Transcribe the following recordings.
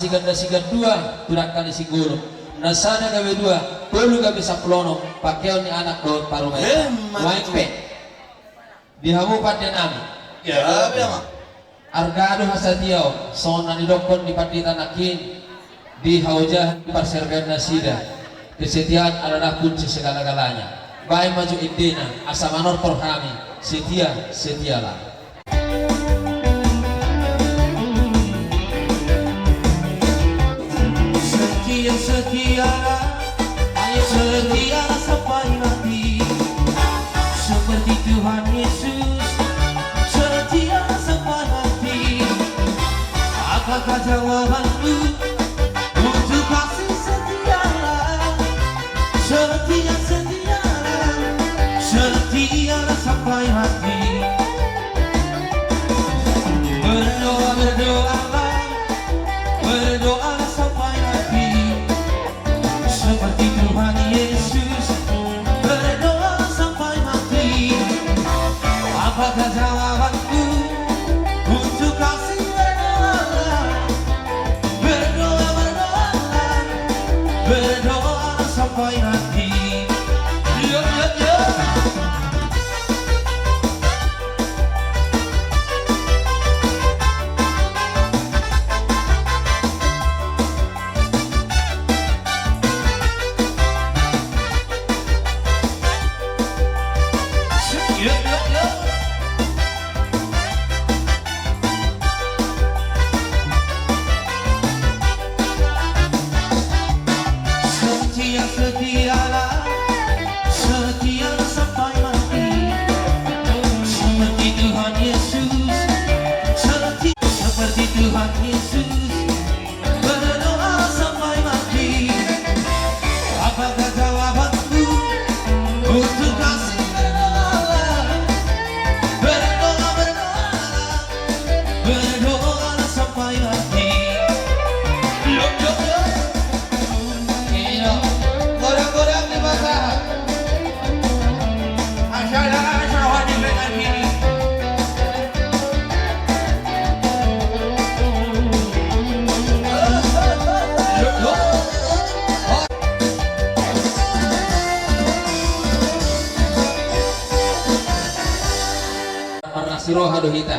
sigan dua turak kali si guru nasana gawe dua dulu gawe saplono pakaian ni anak do parumai waipe di Kabupaten Ami ya biama argado hasatiao sona ni dokon di patitan akin di haujah di parserben nasida kesetiaan adalah kunci segala-galanya baik maju indena asamanor torhami setialah. Setialah, ayo setialah sampai mati seperti Tuhan Yesus. Setialah sampai mati. Apakah jawabanmu untuk kasih setialah? Setialah sampai mati. Berdoalah sampai mati seperti Tuhan Yesus. Berdoa sampai mati. Apakah jawabanku untuk kasih? Berdoa sampai mati. Yo. Setialah sampai mati seperti Tuhan Yesus. Seperti Tuhan Yesus. Berdoa sampai mati. Apakah jawabanku untuk kasih? Berdoa sampai mati. Godang-godang di basah. Asyara wajib dengan ini. Marnasiro hadohita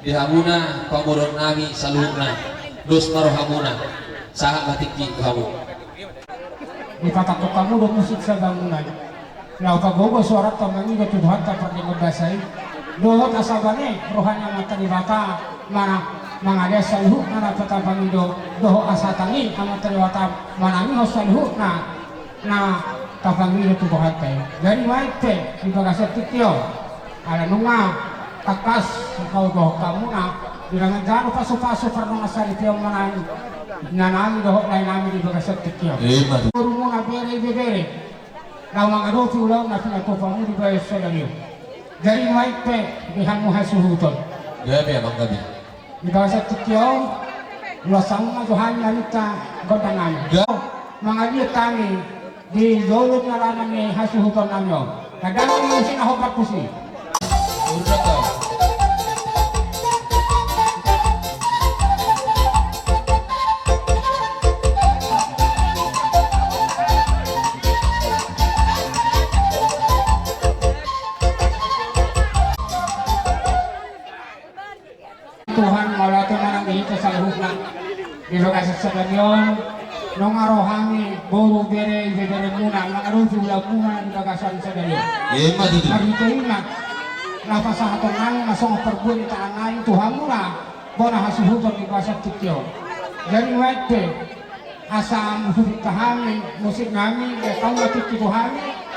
di hamuna pamodon nami saluhna dos marohamuna saha batiki kamu di kata kamu do musik sa bangunan na kagogo suara tamangi do tuduhan ta pati magbasay dohot asabane rohanya mata di bata mana mangade saluh na patabangi do doho asatangi ama terwata manami ho saluh na tabangi do tuduhan tay dari waite di bagasat tikyo ala nunga takas kau doh kamu na bilangan jano paso-paso parang asali tiyo manami nanami doho lain nami di bagasat tikyo Rumo na bere na mga roti ulaw na pinatupamu di bayas sa langyo dari maipe dihan mo hasuhuton gabi abang gabi di bagasat tikyo ulasang mga Tuhan nalita godangan mga liit kami di dolot na lanang ni hasuhuton namyo kadang yung sinahopat ko si udah tau Tuhan malati manang dito sa luhuk na dilokasi sa ganyon nung arohami boro bere muna mga rujulag muna dilagasan sa ganyon marito ingat napasahaton namin masong perbuan itaanay Tuhan muna bona hasuhuton di basat tikyo dari wete asa musik kahami musik namin kau matik Tuhan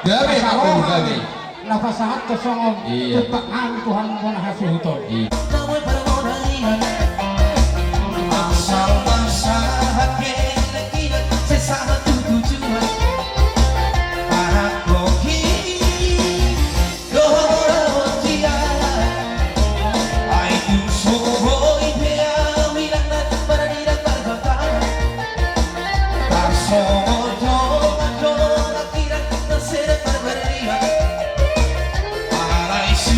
gabi ako gabi napasahat ko song tupak namin Tuhan bona hasuhuton Para isso,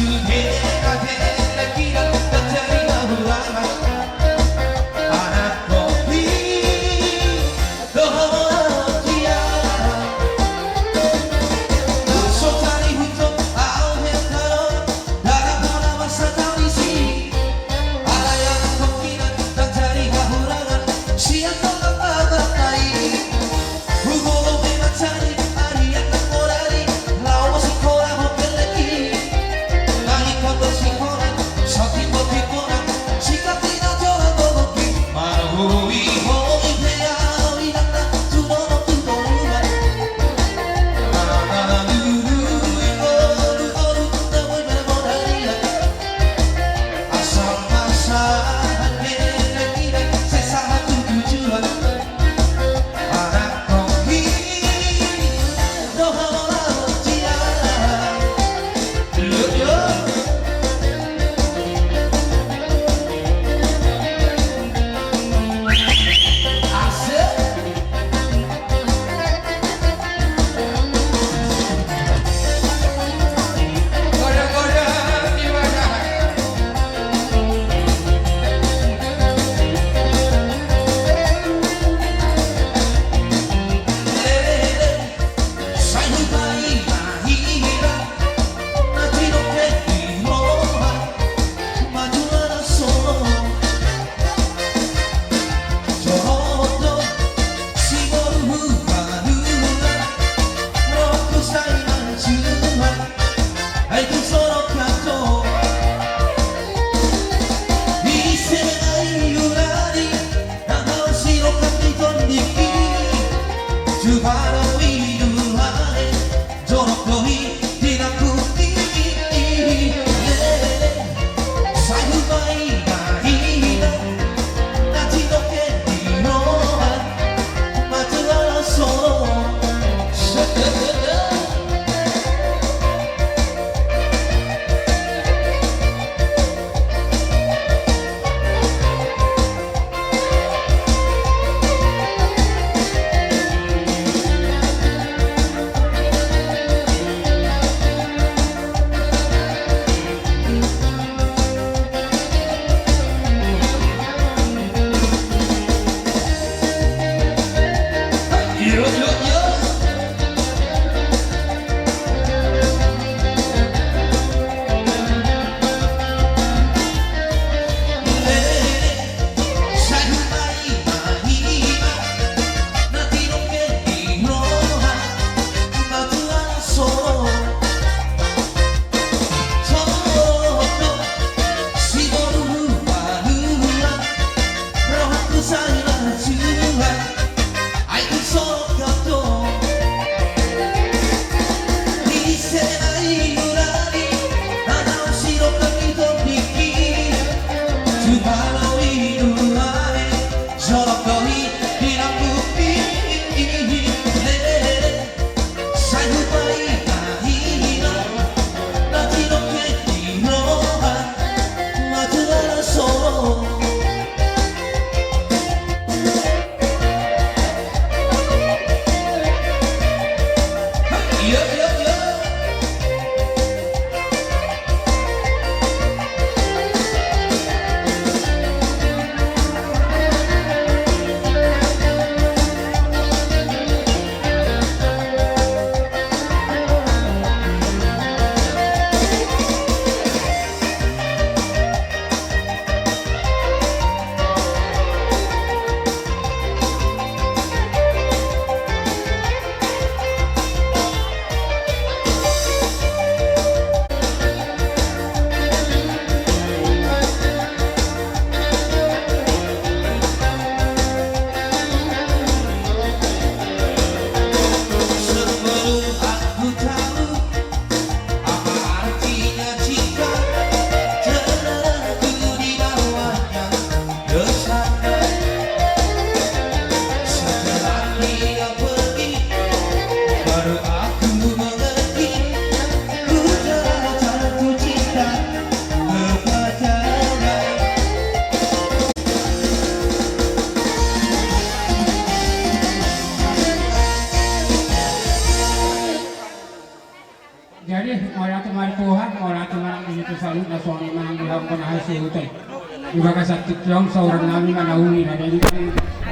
Juga kasat tiang seorang nami manauni na dari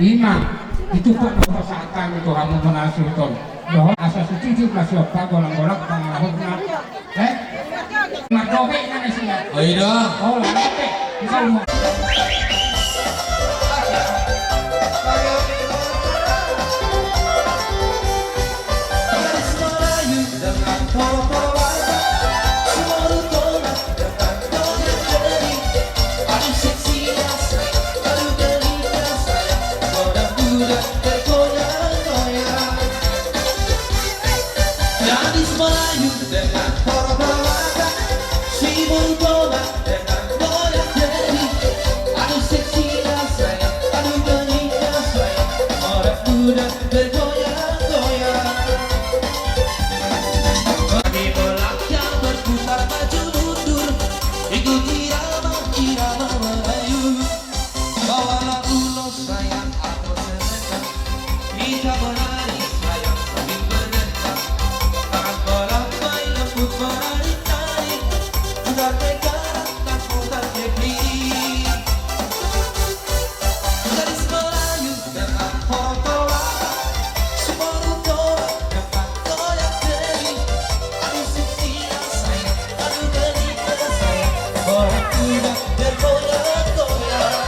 lima itu pun kesakan itu kamu menasuton bahwa asas suci plus siapa golak-golak pangarahut na madobe na siya Oh iya. oh latte bisa lihat muda tergoyang-goyang. Gadis Melayu dengan poro-porokan, si Bontola dengan goyang diri. Aduh seksinya sayang, aduh geninya sayang, orang muda bergoyang-goyang. Bagi belakang berputar maju mundur, ikuti irama-irama Melayu. Bawalah ulos sayang, aku senang, kita menari sayang sambil berenang. Tangan melambai lembut menari-nari, putar negara dan putar negeri. Gadis Melayu dengan poro-porokan, si Bontola dengan goyang diri. Aduh seksinya sayang, aduh geninya sayang, orang muda bergoyang-goyang.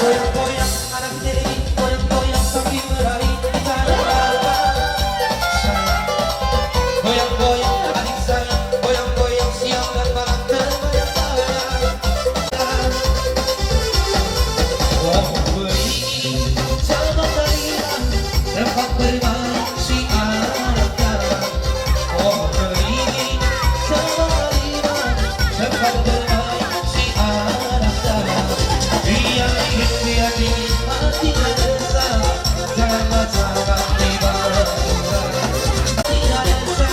Goyang-goyang anak diri, goyang-goyang sambil berlari di tanah lapang. Sayang, goyang-goyang adik sayang, goyang-goyang siang dan malam terbayang-bayang. Oh beri sama tarian tempat bermain si anak-anak. Oh beri sama tarian tempat bermain si anak-anak. Biar ingin biar dinikmati desa, jangan-jangan dibawa pulang. Tidak desa,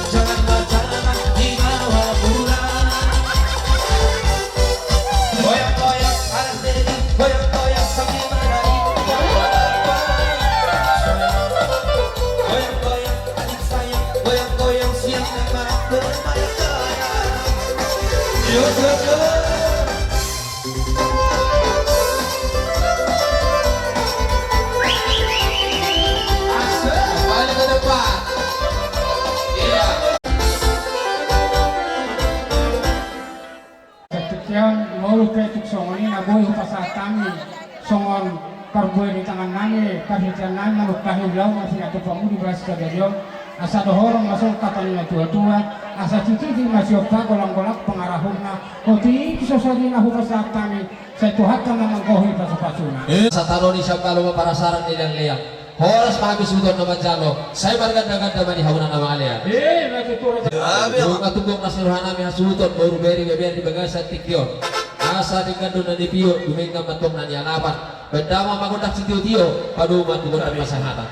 jangan-jangan dibawa pulang. Goyang-goyang anak diri, goyang-goyang sambil menari di tanah lapang. Goyang-goyang adik sayang, goyang-goyang siang dan malam berbayang-bayang. Yo yo yo. Balik ke depan. Iya. Ketika mau ketuk songon ini naboy pasal kami songon karboy di tangan nani kahitian nani manuk kahilau masih atau pamudi beras kaderiom asa dohorong masuk katanya tua-tua asa titi masih opa golong-golak pengarahuna koti sosodi nahu pasal kami saya tuhatkan namang kohi pasupasuna. Sa taro ni siya palo para sarang nilang liyak. Horas mahabis uton naman jalo. Saya marganda-ganda man ihaw na namalya. Nagtuturo Yung matugong nasiruhan namin hasuton, baru beri beber di bagasan tikyo. Asa di kandun na dipiyo, duming na matong na niyanapan. Bendama magundak si tiyo-tiyo, paduman dugon at masahatan.